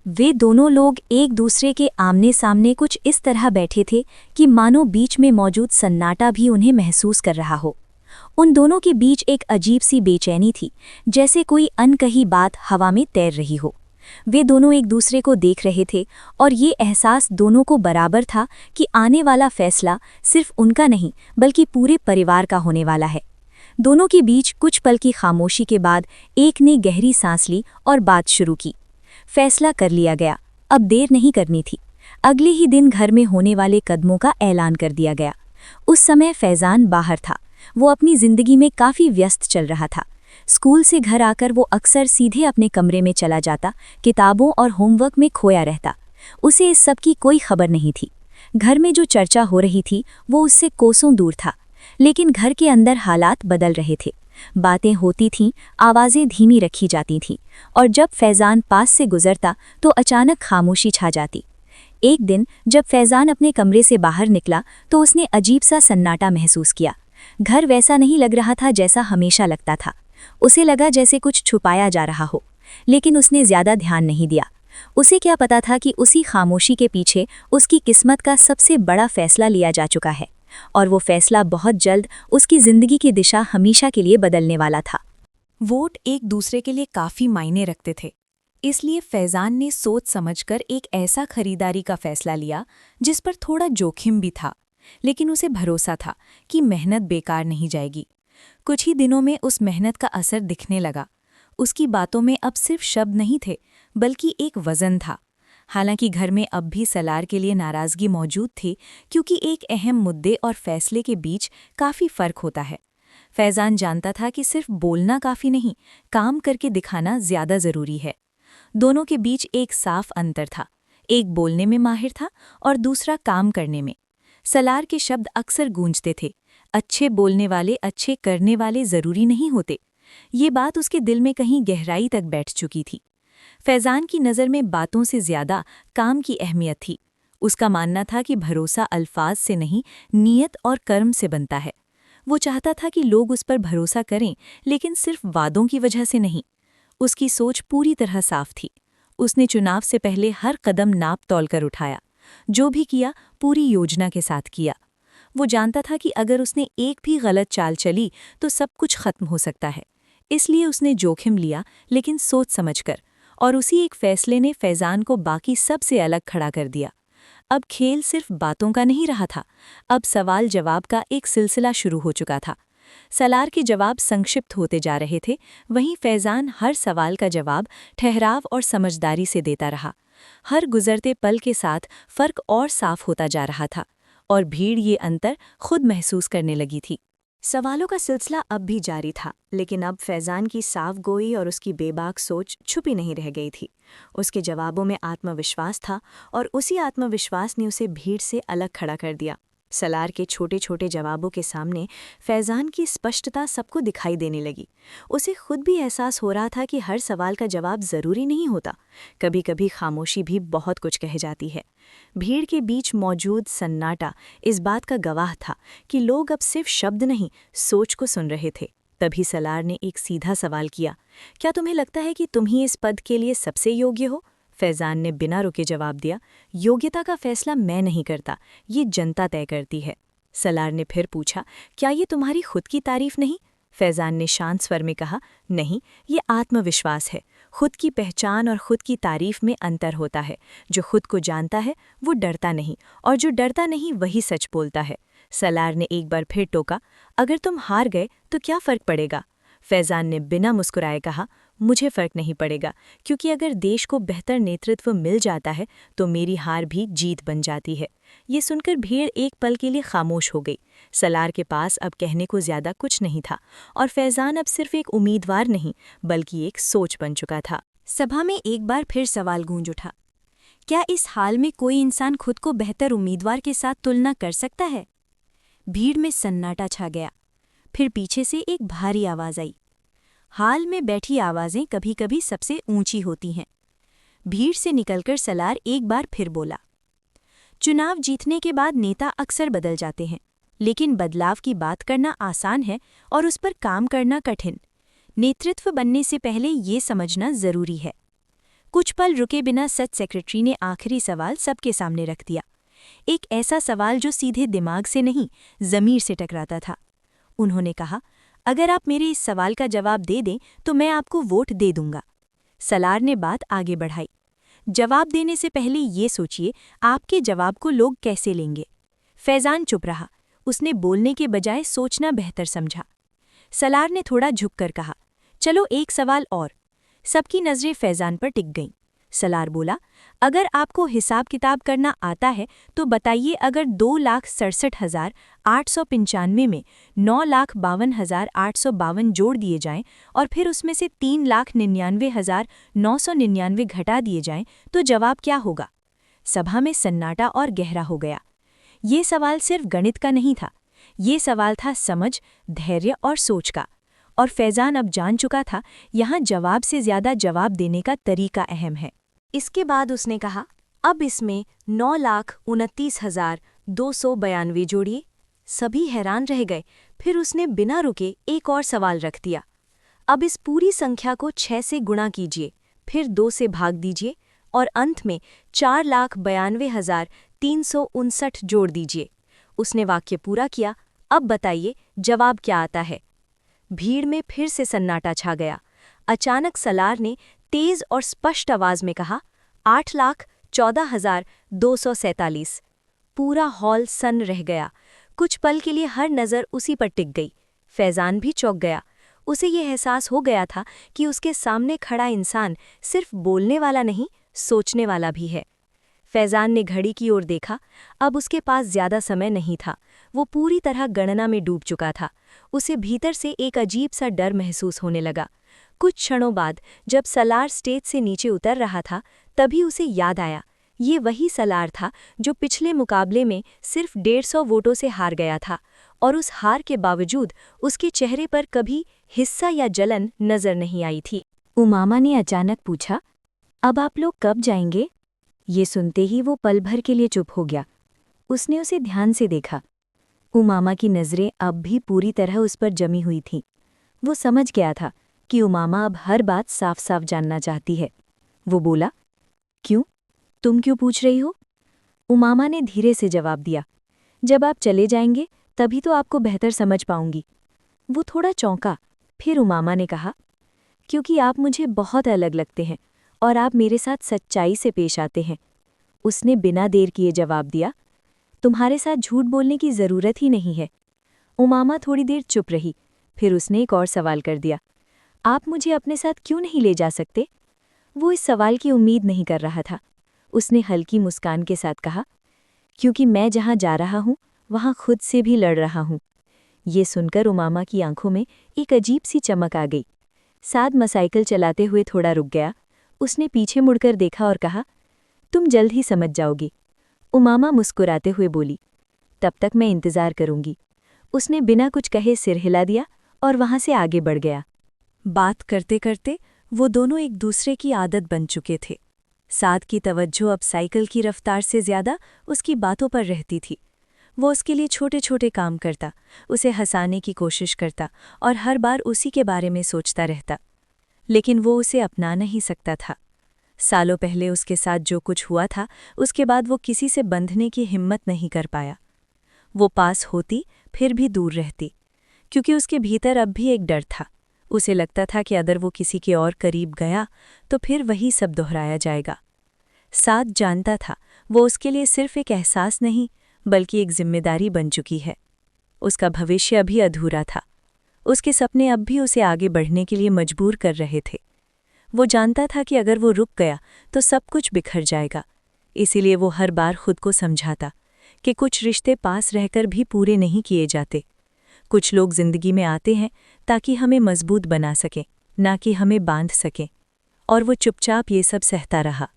वे दोनों लोग एक दूसरे के आमने सामने कुछ इस तरह बैठे थे कि मानो बीच में मौजूद सन्नाटा भी उन्हें महसूस कर रहा हो। उन दोनों के बीच एक अजीब सी बेचैनी थी, जैसे कोई अनकही बात हवा में तैर रही हो। वे दोनों एक दूसरे को देख रहे थे और ये एहसास दोनों को बराबर था कि आने वाला फैसला सिर्फ उनका नहीं बल्कि पूरे परिवार का होने वाला है। दोनों के बीच कुछ पल की खामोशी के बाद एक ने गहरी सांस ली और बात शुरू की। फैसला कर लिया गया, अब देर नहीं करनी थी। अगले ही दिन घर में होने वाले कदमों का ऐलान कर दिया गया। उस समय फैज़ान बाहर था। वो अपनी जिंदगी में काफ़ी व्यस्त चल रहा था। स्कूल से घर आकर वो अक्सर सीधे अपने कमरे में चला जाता, किताबों और होमवर्क में खोया रहता। उसे इस सब की कोई खबर नहीं थी। घर में जो चर्चा हो रही थी वो उससे कोसों दूर था, लेकिन घर के अंदर हालात बदल रहे थे। बातें होती थीं, आवाज़ें धीमी रखी जाती थीं, और जब फैज़ान पास से गुजरता तो अचानक खामोशी छा जाती। एक दिन जब फैज़ान अपने कमरे से बाहर निकला तो उसने अजीब सा सन्नाटा महसूस किया। घर वैसा नहीं लग रहा था जैसा हमेशा लगता था। उसे लगा जैसे कुछ छुपाया जा रहा हो, लेकिन उसने ज़्यादा ध्यान नहीं दिया। उसे क्या पता था कि उसी खामोशी के पीछे उसकी किस्मत का सबसे बड़ा फैसला लिया जा चुका है, और वो फैसला बहुत जल्द उसकी ज़िंदगी की दिशा हमेशा के लिए बदलने वाला था। वोट एक दूसरे के लिए काफ़ी मायने रखते थे, इसलिए फैज़ान ने सोच समझकर एक ऐसा खरीदारी का फैसला लिया जिस पर थोड़ा जोखिम भी था, लेकिन उसे भरोसा था कि मेहनत बेकार नहीं जाएगी। कुछ ही दिनों में उस मेहनत का असर दिखने लगा। उसकी बातों में अब सिर्फ शब्द नहीं थे, बल्कि एक वज़न था। हालांकि घर में अब भी सलार के लिए नाराज़गी मौजूद थी, क्योंकि एक अहम मुद्दे और फैसले के बीच काफ़ी फ़र्क होता है। फैज़ान जानता था कि सिर्फ बोलना काफ़ी नहीं, काम करके दिखाना ज़्यादा ज़रूरी है। दोनों के बीच एक साफ अंतर था। एक बोलने में माहिर था और दूसरा काम करने में। सलार के शब्द अक्सर गूंजते थे, अच्छे बोलने वाले अच्छे करने वाले ज़रूरी नहीं होते। ये बात उसके दिल में कहीं गहराई तक बैठ चुकी थी। फैज़ान की नज़र में बातों से ज़्यादा काम की अहमियत थी। उसका मानना था कि भरोसा अल्फाज से नहीं, नीयत और कर्म से बनता है। वो चाहता था कि लोग उस पर भरोसा करें, लेकिन सिर्फ वादों की वजह से नहीं। उसकी सोच पूरी तरह साफ थी। उसने चुनाव से पहले हर कदम नाप तौल कर उठाया। जो भी किया पूरी योजना के साथ किया। वो जानता था कि अगर उसने एक भी गलत चाल चली तो सब कुछ खत्म हो सकता है। इसलिए उसने जोखिम लिया, लेकिन सोच समझकर, और उसी एक फैसले ने फैज़ान को बाकी सब से अलग खड़ा कर दिया। अब खेल सिर्फ बातों का नहीं रहा था, अब सवाल जवाब का एक सिलसिला शुरू हो चुका था। सलार के जवाब संक्षिप्त होते जा रहे थे, वहीं फैज़ान हर सवाल का जवाब ठहराव और समझदारी से देता रहा। हर गुजरते पल के साथ फ़र्क और साफ होता जा रहा था, और भीड़ ये अंतर खुद महसूस करने लगी थी। सवालों का सिलसिला अब भी जारी था, लेकिन अब फैज़ान की साफ गोई और उसकी बेबाक सोच छुपी नहीं रह गई थी। उसके जवाबों में आत्मविश्वास था, और उसी आत्मविश्वास ने उसे भीड़ से अलग खड़ा कर दिया। सलार के छोटे छोटे जवाबों के सामने फैज़ान की स्पष्टता सबको दिखाई देने लगी। उसे खुद भी एहसास हो रहा था कि हर सवाल का जवाब ज़रूरी नहीं होता। कभी कभी खामोशी भी बहुत कुछ कह जाती है। भीड़ के बीच मौजूद सन्नाटा इस बात का गवाह था कि लोग अब सिर्फ शब्द नहीं, सोच को सुन रहे थे। तभी सलार ने एक सीधा सवाल किया, क्या तुम्हें लगता है कि तुम ही इस पद के लिए सबसे योग्य हो? फैज़ान ने बिना रुके जवाब दिया, योग्यता का फैसला मैं नहीं करता, ये जनता तय करती है। सलार ने फिर पूछा, क्या ये तुम्हारी खुद की तारीफ नहीं? फैज़ान ने शांत स्वर में कहा, नहीं, ये आत्मविश्वास है। खुद की पहचान और खुद की तारीफ में अंतर होता है। जो खुद को जानता है वो डरता नहीं, और जो डरता नहीं वही सच बोलता है। सलार ने एक बार फिर टोका, अगर तुम हार गए तो क्या फ़र्क पड़ेगा? फैज़ान ने बिना मुस्कुराए कहा, मुझे फ़र्क नहीं पड़ेगा, क्योंकि अगर देश को बेहतर नेतृत्व मिल जाता है तो मेरी हार भी जीत बन जाती है। ये सुनकर भीड़ एक पल के लिए खामोश हो गई। सलार के पास अब कहने को ज़्यादा कुछ नहीं था, और फैज़ान अब सिर्फ एक उम्मीदवार नहीं बल्कि एक सोच बन चुका था। सभा में एक बार फिर सवाल गूंज उठा, क्या इस हाल में कोई इंसान खुद को बेहतर उम्मीदवार के साथ तुलना कर सकता है? भीड़ में सन्नाटा छा गया। फिर पीछे से एक भारी आवाज़ आई। हाल में बैठी आवाज़ें कभी कभी सबसे ऊंची होती हैं। भीड़ से निकलकर सलार एक बार फिर बोला, चुनाव जीतने के बाद नेता अक्सर बदल जाते हैं, लेकिन बदलाव की बात करना आसान है और उस पर काम करना कठिन। नेतृत्व बनने से पहले ये समझना ज़रूरी है, कुछ पल रुके बिना सच सेक्रेटरी ने आखिरी सवाल सबके सामने रख दिया। एक ऐसा सवाल जो सीधे दिमाग से नहीं, ज़मीर से टकराता था। उन्होंने कहा, अगर आप मेरे इस सवाल का जवाब दे दें तो मैं आपको वोट दे दूंगा। सलार ने बात आगे बढ़ाई, जवाब देने से पहले ये सोचिए आपके जवाब को लोग कैसे लेंगे। फैज़ान चुप रहा, उसने बोलने के बजाय सोचना बेहतर समझा। सलार ने थोड़ा झुककर कहा, चलो एक सवाल और। सबकी नज़रें फैज़ान पर टिक गईं। सलार बोला, अगर आपको हिसाब किताब करना आता है तो बताइए, अगर 2,67,895 में 9,52,852 जोड़ दिए जाएं और फिर उसमें से 3,99,999 घटा दिए जाएं तो जवाब क्या होगा? सभा में सन्नाटा और गहरा हो गया। ये सवाल सिर्फ गणित का नहीं था, ये सवाल था समझ, धैर्य और सोच का। और फैज़ान अब जान चुका था, यहाँ जवाब से ज़्यादा जवाब देने का तरीका अहम है। इसके बाद उसने कहा, अब इसमें 9,29,292 जोड़िए। सभी हैरान रह गए। फिर उसने बिना रुके एक और सवाल रख दिया, अब इस पूरी संख्या को 6 से गुणा कीजिए, फिर 2 से भाग दीजिए और अंत में 4,92,359 जोड़ दीजिए। उसने वाक्य पूरा किया, अब बताइए जवाब क्या आता है? भीड़ में फिर से सन्नाटा छा गया। अचानक सलार ने तेज और स्पष्ट आवाज में कहा, 8,14,247। पूरा हॉल सन्न रह गया। कुछ पल के लिए हर नज़र उसी पर टिक गई। फैज़ान भी चौंक गया। उसे ये एहसास हो गया था कि उसके सामने खड़ा इंसान सिर्फ बोलने वाला नहीं, सोचने वाला भी है। फैज़ान ने घड़ी की ओर देखा। अब उसके पास ज़्यादा समय नहीं था। वो पूरी तरह गणना में डूब चुका था। उसे भीतर से एक अजीब सा डर महसूस होने लगा। कुछ क्षणों बाद जब सलार स्टेज से नीचे उतर रहा था, तभी उसे याद आया, ये वही सलार था जो पिछले मुकाबले में सिर्फ 150 वोटों से हार गया था, और उस हार के बावजूद उसके चेहरे पर कभी हिस्सा या जलन नजर नहीं आई थी। उमामा ने अचानक पूछा, अब आप लोग कब जाएंगे? ये सुनते ही वो पल भर के लिए चुप हो गया। उसने उसे ध्यान से देखा। उमामा की नज़रें अब भी पूरी तरह उस पर जमी हुई थीं। वो समझ गया था कि उमामा अब हर बात साफ साफ जानना चाहती है। वो बोला, क्यों? तुम क्यों पूछ रही हो? उमामा ने धीरे से जवाब दिया, जब आप चले जाएंगे तभी तो आपको बेहतर समझ पाऊंगी। वो थोड़ा चौंका। फिर उमामा ने कहा, क्योंकि आप मुझे बहुत अलग लगते हैं और आप मेरे साथ सच्चाई से पेश आते हैं। उसने बिना देर किए जवाब दिया, तुम्हारे साथ झूठ बोलने की ज़रूरत ही नहीं है। उमामा थोड़ी देर चुप रही। फिर उसने एक और सवाल कर दिया, आप मुझे अपने साथ क्यों नहीं ले जा सकते? वो इस सवाल की उम्मीद नहीं कर रहा था। उसने हल्की मुस्कान के साथ कहा, क्योंकि मैं जहाँ जा रहा हूँ वहाँ खुद से भी लड़ रहा हूँ। ये सुनकर उमामा की आंखों में एक अजीब सी चमक आ गई। साद साइकिल चलाते हुए थोड़ा रुक गया। उसने पीछे मुड़कर देखा और कहा, तुम जल्द ही समझ जाओगी। उमामा मुस्कुराते हुए बोली, तब तक मैं इंतज़ार करूंगी। उसने बिना कुछ कहे सिर हिला दिया और वहां से आगे बढ़ गया। बात करते करते वो दोनों एक दूसरे की आदत बन चुके थे। साद की तवज्जो अब साइकिल की रफ्तार से ज़्यादा उसकी बातों पर रहती थी। वो उसके लिए छोटे छोटे काम करता, उसे हंसाने की कोशिश करता और हर बार उसी के बारे में सोचता रहता। लेकिन वो उसे अपना नहीं सकता था। सालों पहले उसके साथ जो कुछ हुआ था, उसके बाद वो किसी से बंधने की हिम्मत नहीं कर पाया। वो पास होती फिर भी दूर रहती, क्योंकि उसके भीतर अब भी एक डर था। उसे लगता था कि अगर वो किसी के और करीब गया तो फिर वही सब दोहराया जाएगा। साद जानता था वो उसके लिए सिर्फ एक एहसास नहीं बल्कि एक जिम्मेदारी बन चुकी है। उसका भविष्य अभी अधूरा था। उसके सपने अब भी उसे आगे बढ़ने के लिए मजबूर कर रहे थे। वो जानता था कि अगर वो रुक गया तो सब कुछ बिखर जाएगा। इसीलिए वो हर बार खुद को समझाता कि कुछ रिश्ते पास रहकर भी पूरे नहीं किए जाते। कुछ लोग जिंदगी में आते हैं ताकि हमें मजबूत बना सकें, ना कि हमें बांध सकें। और वो चुपचाप ये सब सहता रहा।